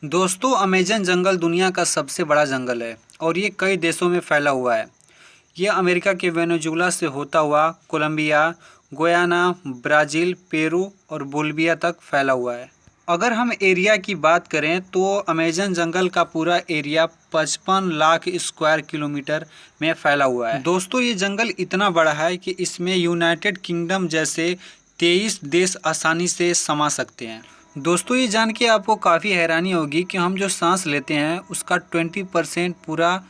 दोस्तों, अमेज़न जंगल दुनिया का सबसे बड़ा जंगल है और ये कई देशों में फैला हुआ है। ये अमेरिका के वेनेजुला से होता हुआ कोलंबिया, गुयाना, ब्राज़ील, पेरू और बोलिविया तक फैला हुआ है। अगर हम एरिया की बात करें तो अमेज़न जंगल का पूरा एरिया 55 लाख स्क्वायर किलोमीटर में फैला हुआ है। दोस्तों, ये जंगल इतना बड़ा है कि इसमें यूनाइटेड किंगडम जैसे 23 देश आसानी से समा सकते हैं। दोस्तों, ये जान के आपको काफ़ी हैरानी होगी कि हम जो सांस लेते हैं उसका 20% पूरा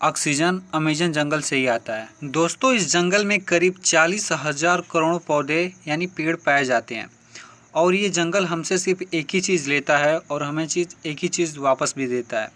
ऑक्सीजन अमेज़न जंगल से ही आता है। दोस्तों, इस जंगल में करीब 40,000 करोड़ पौधे यानी पेड़ पाए जाते हैं और ये जंगल हमसे सिर्फ एक ही चीज़ लेता है और हमें एक ही चीज़ वापस भी देता है।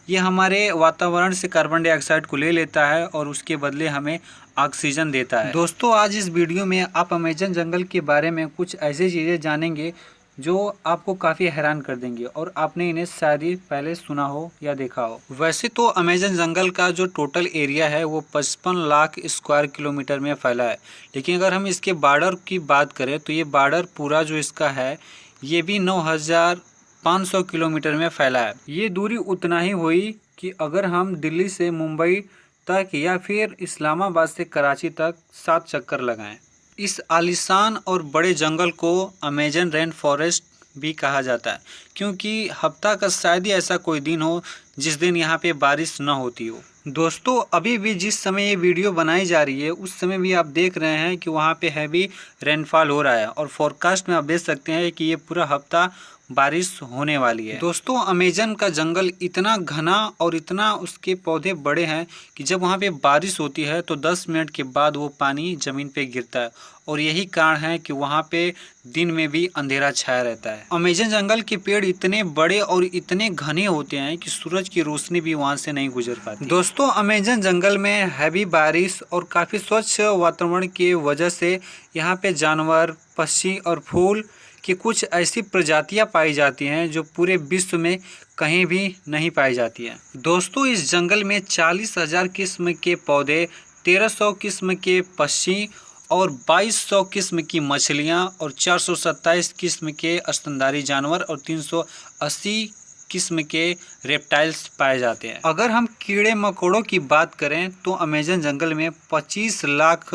ये हमारे वातावरण से कार्बन डाइऑक्साइड को ले लेता है और उसके बदले हमें ऑक्सीजन देता है। दोस्तों, आज इस वीडियो में आप अमेज़न जंगल के बारे में कुछ ऐसी चीज़ें जानेंगे जो आपको काफ़ी हैरान कर देंगे और आपने इन्हें शायद ही पहले सुना हो या देखा हो। वैसे तो अमेज़न जंगल का जो टोटल एरिया है वो 55 लाख स्क्वायर किलोमीटर में फैला है, लेकिन अगर हम इसके बॉर्डर की बात करें तो ये बॉर्डर पूरा जो इसका है ये भी 9,500 किलोमीटर में फैला है। ये दूरी उतना ही हुई कि अगर हम दिल्ली से मुंबई तक या फिर इस्लामाबाद से कराची तक 7 चक्कर लगाएं। इस आलीशान और बड़े जंगल को अमेज़न रेन फॉरेस्ट भी कहा जाता है, क्योंकि हफ्ता का शायद ही ऐसा कोई दिन हो जिस दिन यहाँ पे बारिश न होती हो। दोस्तों, अभी भी जिस समय ये वीडियो बनाई जा रही है उस समय भी आप देख रहे हैं कि वहाँ पे हैवी रेनफॉल हो रहा है और फोरकास्ट में आप देख सकते हैं कि ये पूरा हफ्ता बारिश होने वाली है। दोस्तों, अमेज़न का जंगल इतना घना और इतना उसके पौधे बड़े हैं कि जब वहाँ पे बारिश होती है तो 10 मिनट के बाद वो पानी ज़मीन पे गिरता है और यही कारण है कि वहाँ पे दिन में भी अंधेरा छाया रहता है। अमेज़न जंगल के पेड़ इतने बड़े और इतने घने होते हैं कि सूरज की रोशनी भी वहाँ से नहीं गुजर पाती। दोस्तों, अमेज़न जंगल में हैवी बारिश और काफ़ी स्वच्छ वातावरण की वजह से यहाँ पे जानवर, पक्षी और फूल कि कुछ ऐसी प्रजातियां पाई जाती हैं जो पूरे विश्व में कहीं भी नहीं पाई जाती हैं। दोस्तों, इस जंगल में 40,000 किस्म के पौधे, 1300 किस्म के पक्षी और 2200 किस्म की मछलियां और 427 किस्म के स्तनधारी जानवर और 380 किस्म के रेप्टाइल्स पाए जाते हैं। अगर हम कीड़े मकोड़ों की बात करें तो अमेज़न जंगल में 25 लाख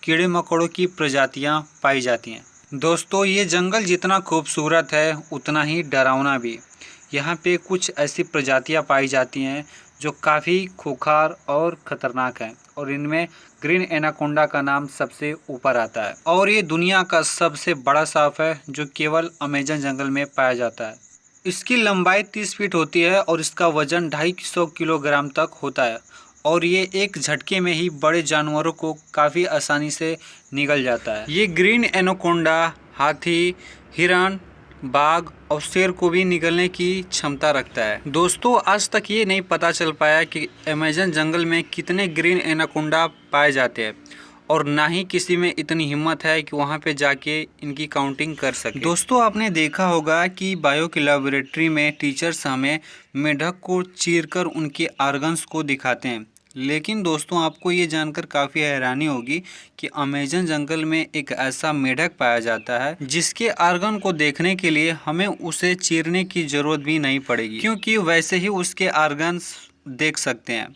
कीड़े मकोड़ों की प्रजातियां पाई जाती हैं। दोस्तों, ये जंगल जितना खूबसूरत है उतना ही डरावना भी। यहाँ पे कुछ ऐसी प्रजातियाँ पाई जाती हैं जो काफ़ी खूंखार और ख़तरनाक हैं और इनमें ग्रीन एनाकोंडा का नाम सबसे ऊपर आता है और ये दुनिया का सबसे बड़ा सांप है जो केवल अमेज़न जंगल में पाया जाता है। इसकी लंबाई 30 फीट होती है और इसका वजन 250 किलोग्राम तक होता है और ये एक झटके में ही बड़े जानवरों को काफ़ी आसानी से निगल जाता है। ये ग्रीन एनाकोंडा हाथी, हिरण, बाघ और शेर को भी निगलने की क्षमता रखता है। दोस्तों, आज तक ये नहीं पता चल पाया कि अमेज़न जंगल में कितने ग्रीन एनाकोंडा पाए जाते हैं और ना ही किसी में इतनी हिम्मत है कि वहाँ पे जाके इनकी काउंटिंग कर सके। दोस्तों, आपने देखा होगा कि बायो की लैबोरेटरी में टीचर्स हमें मेंढक को चीरकर उनके ऑर्गन्स को दिखाते हैं, लेकिन दोस्तों आपको ये जानकर काफ़ी हैरानी होगी कि अमेज़न जंगल में एक ऐसा मेंढक पाया जाता है जिसके ऑर्गन को देखने के लिए हमें उसे चीरने की ज़रूरत भी नहीं पड़ेगी, क्योंकि वैसे ही उसके ऑर्गन्स देख सकते हैं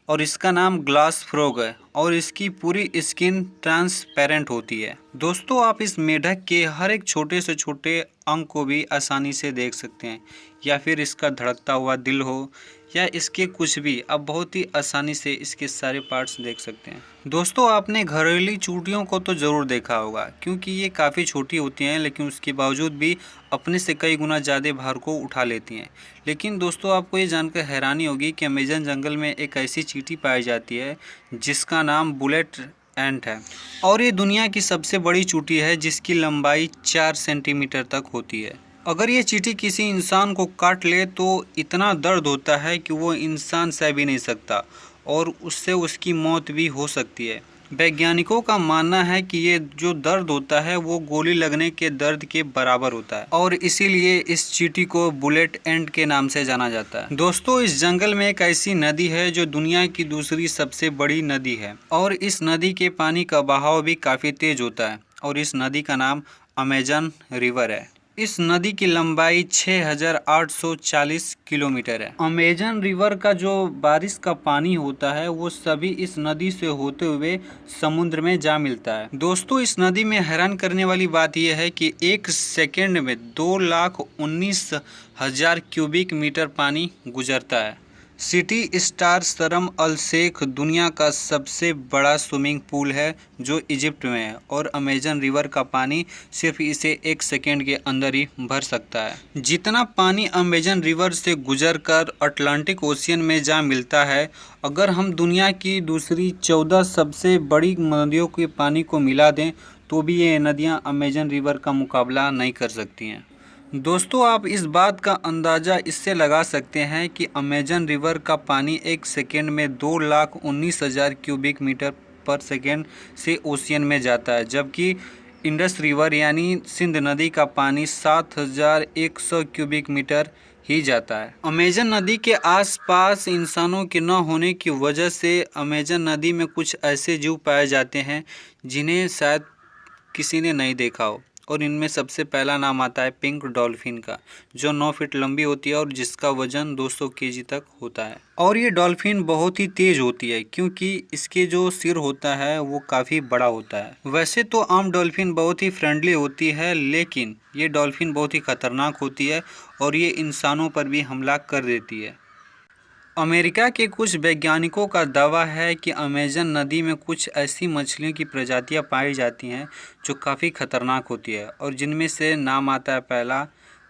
और इसका नाम ग्लास फ्रॉग है और इसकी पूरी स्किन ट्रांसपेरेंट होती है। दोस्तों, आप इस मेंढक के हर एक छोटे से छोटे अंग को भी आसानी से देख सकते हैं, या फिर इसका धड़कता हुआ दिल हो या इसके कुछ भी, आप बहुत ही आसानी से इसके सारे पार्ट्स देख सकते हैं। दोस्तों, आपने घरेलू चींटियों को तो ज़रूर देखा होगा, क्योंकि ये काफ़ी छोटी होती हैं लेकिन उसके बावजूद भी अपने से कई गुना ज़्यादा भार को उठा लेती हैं। लेकिन दोस्तों, आपको ये जानकर हैरानी होगी कि अमेज़न जंगल में एक ऐसी चींटी पाई जाती है जिसका नाम बुलेट एंट है और ये दुनिया की सबसे बड़ी चींटी है जिसकी लंबाई 4 सेंटीमीटर तक होती है। अगर ये चींटी किसी इंसान को काट ले तो इतना दर्द होता है कि वो इंसान सह भी नहीं सकता और उससे उसकी मौत भी हो सकती है। वैज्ञानिकों का मानना है कि ये जो दर्द होता है वो गोली लगने के दर्द के बराबर होता है और इसीलिए इस चींटी को बुलेट एंट के नाम से जाना जाता है। दोस्तों, इस जंगल में एक ऐसी नदी है जो दुनिया की दूसरी सबसे बड़ी नदी है और इस नदी के पानी का बहाव भी काफ़ी तेज होता है और इस नदी का नाम अमेज़न रिवर है। इस नदी की लंबाई 6,840 किलोमीटर है। अमेजन रिवर का जो बारिश का पानी होता है वो सभी इस नदी से होते हुए समुद्र में जा मिलता है। दोस्तों, इस नदी में हैरान करने वाली बात यह है कि एक सेकेंड में 2,19,000 क्यूबिक मीटर पानी गुजरता है। सिटी स्टार शर्म अल शेख दुनिया का सबसे बड़ा स्विमिंग पूल है जो इजिप्ट में है, और अमेजन रिवर का पानी सिर्फ इसे एक सेकेंड के अंदर ही भर सकता है। जितना पानी अमेजन रिवर से गुजरकर अटलांटिक ओशियन में जा मिलता है, अगर हम दुनिया की दूसरी 14 सबसे बड़ी नदियों के पानी को मिला दें तो भी ये नदियाँ अमेजन रिवर का मुकाबला नहीं कर सकती हैं। दोस्तों, आप इस बात का अंदाज़ा इससे लगा सकते हैं कि अमेजन रिवर का पानी एक सेकेंड में 2,19,000 क्यूबिक मीटर पर सेकेंड से ओशियन में जाता है, जबकि इंडस रिवर यानी सिंध नदी का पानी 7,100 क्यूबिक मीटर ही जाता है। अमेजन नदी के आसपास इंसानों के न होने की वजह से अमेजन नदी में कुछ ऐसे जीव पाए जाते हैं जिन्हें शायद किसी ने नहीं देखा हो, और इनमें सबसे पहला नाम आता है पिंक डॉल्फिन का, जो 9 फीट लंबी होती है और जिसका वजन 200 केजी तक होता है। और ये डॉल्फिन बहुत ही तेज होती है क्योंकि इसके जो सिर होता है वो काफ़ी बड़ा होता है। वैसे तो आम डॉल्फिन बहुत ही फ्रेंडली होती है, लेकिन ये डॉल्फिन बहुत ही खतरनाक होती है और ये इंसानों पर भी हमला कर देती है। अमेरिका के कुछ वैज्ञानिकों का दावा है कि अमेजन नदी में कुछ ऐसी मछलियों की प्रजातियां पाई जाती हैं जो काफ़ी खतरनाक होती है, और जिनमें से नाम आता है पहला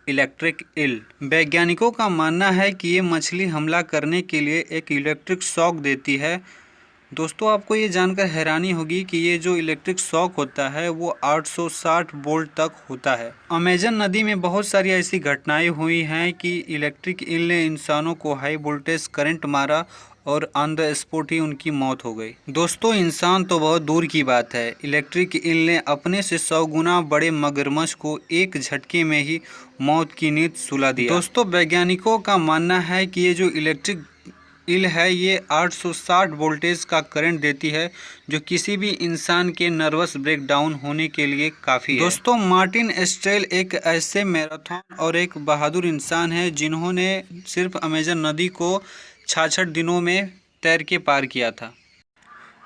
इलेक्ट्रिक ईल। वैज्ञानिकों का मानना है कि ये मछली हमला करने के लिए एक इलेक्ट्रिक शॉक देती है। दोस्तों, आपको ये जानकर हैरानी होगी कि ये जो इलेक्ट्रिक शॉक होता है वो 860 वोल्ट तक होता है। अमेजन नदी में बहुत सारी ऐसी घटनाएं हुई हैं कि इलेक्ट्रिक ईल ने इंसानों को हाई वोल्टेज करंट मारा और ऑन द स्पॉट ही उनकी मौत हो गई। दोस्तों, इंसान तो बहुत दूर की बात है, इलेक्ट्रिक ईल ने अपने से 100 गुना बड़े मगरमच्छ को एक झटके में ही मौत की नींद सुला दिया। दोस्तों, वैज्ञानिकों का मानना है कि ये जो इलेक्ट्रिक ईल है ये 860 वोल्टेज का करंट देती है, जो किसी भी इंसान के नर्वस ब्रेकडाउन होने के लिए काफ़ी है। दोस्तों, मार्टिन एस्ट्रेल एक ऐसे मैराथन और एक बहादुर इंसान है जिन्होंने सिर्फ अमेजन नदी को 66 दिनों में तैर के पार किया था।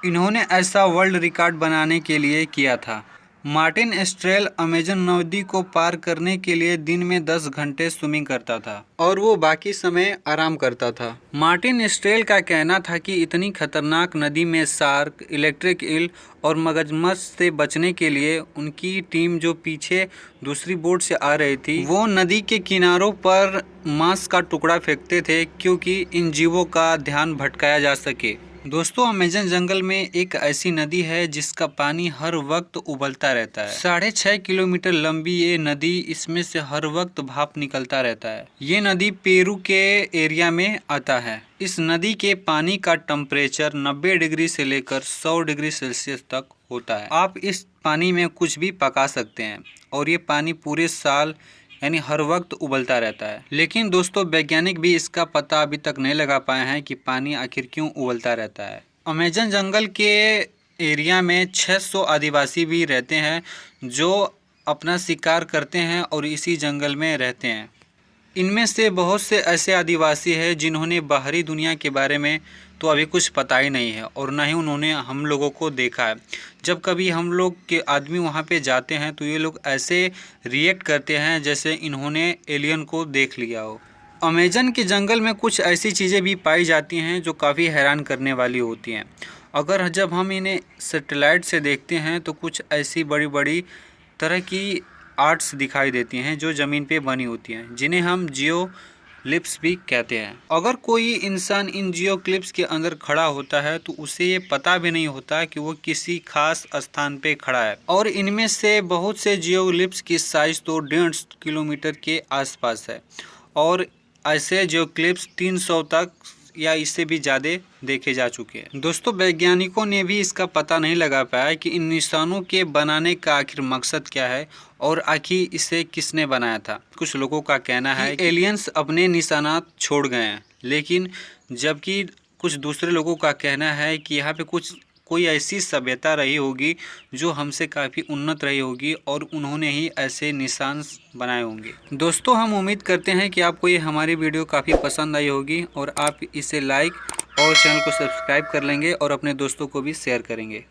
इन्होंने ऐसा वर्ल्ड रिकॉर्ड बनाने के लिए किया था। मार्टिन एस्ट्रेल अमेजन नदी को पार करने के लिए दिन में 10 घंटे स्विमिंग करता था और वो बाकी समय आराम करता था। मार्टिन एस्ट्रेल का कहना था कि इतनी खतरनाक नदी में शार्क, इलेक्ट्रिक ईल और मगरमच्छ से बचने के लिए उनकी टीम जो पीछे दूसरी बोट से आ रही थी वो नदी के किनारों पर मांस का टुकड़ा फेंकते थे क्योंकि इन जीवों का ध्यान भटकाया जा सके। दोस्तों, अमेजन जंगल में एक ऐसी नदी है जिसका पानी हर वक्त उबलता रहता है। 6.5 किलोमीटर लंबी ये नदी, इसमें से हर वक्त भाप निकलता रहता है। ये नदी पेरू के एरिया में आता है। इस नदी के पानी का टेम्परेचर 90 डिग्री से लेकर 100 डिग्री सेल्सियस तक होता है। आप इस पानी में कुछ भी पका सकते हैं और ये पानी पूरे साल यानी हर वक्त उबलता रहता है। लेकिन दोस्तों, वैज्ञानिक भी इसका पता अभी तक नहीं लगा पाए हैं कि पानी आखिर क्यों उबलता रहता है। अमेजन जंगल के एरिया में 600 आदिवासी भी रहते हैं जो अपना शिकार करते हैं और इसी जंगल में रहते हैं। इनमें से बहुत से ऐसे आदिवासी हैं जिन्होंने बाहरी दुनिया के बारे में तो अभी कुछ पता ही नहीं है और ना ही उन्होंने हम लोगों को देखा है। जब कभी हम लोग के आदमी वहाँ पे जाते हैं तो ये लोग ऐसे रिएक्ट करते हैं जैसे इन्होंने एलियन को देख लिया हो। अमेजन के जंगल में कुछ ऐसी चीज़ें भी पाई जाती हैं जो काफ़ी हैरान करने वाली होती हैं। अगर जब हम इन्हें सैटेलाइट से देखते हैं तो कुछ ऐसी बड़ी बड़ी तरह की आर्ट्स दिखाई देती हैं जो ज़मीन पे बनी होती हैं, जिन्हें हम जियो लिप्स भी कहते हैं। अगर कोई इंसान इन जियो क्लिप्स के अंदर खड़ा होता है तो उसे ये पता भी नहीं होता कि वो किसी खास स्थान पे खड़ा है। और इनमें से बहुत से जियो लिप्स की साइज़ तो 1.5 किलोमीटर के आसपास है और ऐसे जियो क्लिप्स 300 तक या इससे भी ज़्यादा देखे जा चुके हैं। दोस्तों, वैज्ञानिकों ने भी इसका पता नहीं लगा पाया कि इन निशानों के बनाने का आखिर मकसद क्या है और आखिर इसे किसने बनाया था। कुछ लोगों का कहना है कि एलियंस अपने निशानात छोड़ गए हैं, लेकिन जबकि कुछ दूसरे लोगों का कहना है कि यहाँ पे कुछ कोई ऐसी सभ्यता रही होगी जो हमसे काफ़ी उन्नत रही होगी और उन्होंने ही ऐसे निशान बनाए होंगे। दोस्तों, हम उम्मीद करते हैं कि आपको ये हमारी वीडियो काफ़ी पसंद आई होगी और आप इसे लाइक और चैनल को सब्सक्राइब कर लेंगे और अपने दोस्तों को भी शेयर करेंगे।